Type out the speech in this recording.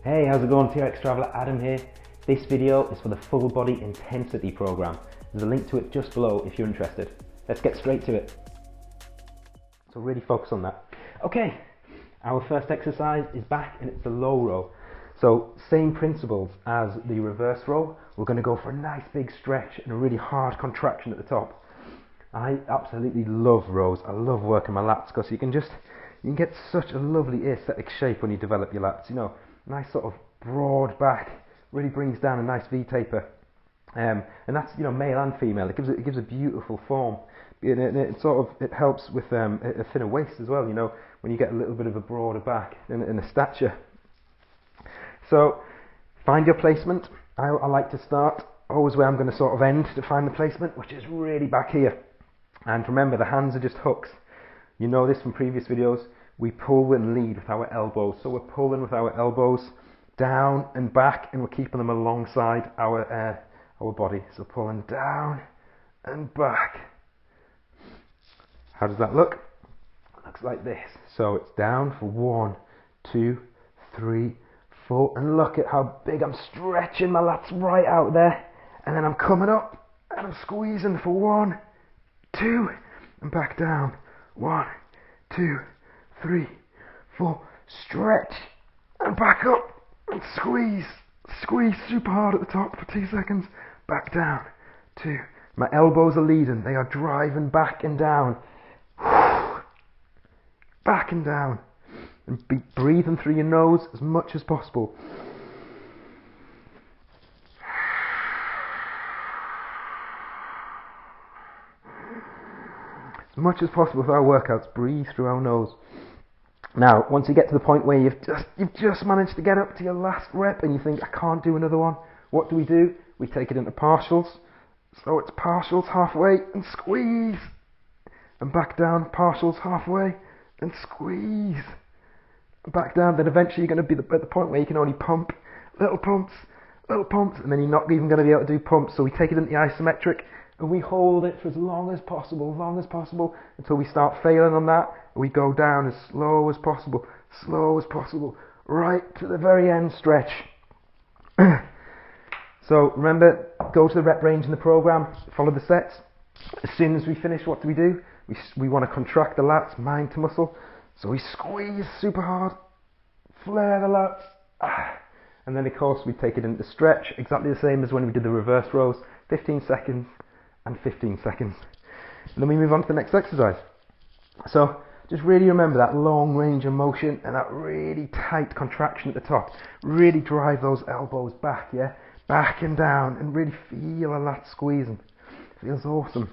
Hey, how's it going? TRX Traveler Adam here. This video is for the full body intensity program. There's a link to it just below if you're interested. Let's get straight to it. So really focus on that. Okay, our first exercise is back and it's the low row. So same principles as the reverse row. We're going to go for a nice big stretch and a really hard contraction at the top. I absolutely love rows. I love working my lats because you can get such a lovely aesthetic shape when you develop your lats. You know, nice sort of broad back, really brings down a nice V taper, and that's, you know, male and female. It gives a beautiful form. It helps with a thinner waist as well. You know, when you get a little bit of a broader back and a stature. So find your placement. I like to start always where I'm going to sort of end to find the placement, which is really back here. And remember, the hands are just hooks. You know this from previous videos. We pull and lead with our elbows. So we're pulling with our elbows down and back, and we're keeping them alongside our body. So pulling down and back. How does that look? It looks like this. So it's down for 1, 2, 3, 4, and look at how big I'm stretching my lats right out there. And then I'm coming up and I'm squeezing for 1, 2, and back down. 1, 2, 3, 4. Stretch and back up and squeeze. Squeeze super hard at the top for 2 seconds. Back down. 2. My elbows are leading. They are driving back and down. Back and down. And be breathing through your nose as much as possible. As much as possible with our workouts, breathe through our nose. Now, once you get to the point where you've just managed to get up to your last rep and you think, I can't do another one, what do? We take it into partials. So it's partials halfway and squeeze. And back down, partials halfway and squeeze. Back down, then eventually you're going to be at the point where you can only pump, little pumps, and then you're not even going to be able to do pumps. So we take it into the isometric and we hold it for as long as possible, until we start failing on that. And we go down as slow as possible, right to the very end stretch. So remember, go to the rep range in the program, follow the sets. As soon as we finish, what do? We want to contract the lats, mind to muscle. So we squeeze super hard, flare the lats, and then of course we take it into stretch, exactly the same as when we did the reverse rows, 15 seconds and 15 seconds. And then we move on to the next exercise. So just really remember that long range of motion and that really tight contraction at the top. Really drive those elbows back, yeah? Back and down, and really feel a lat squeezing. Feels awesome.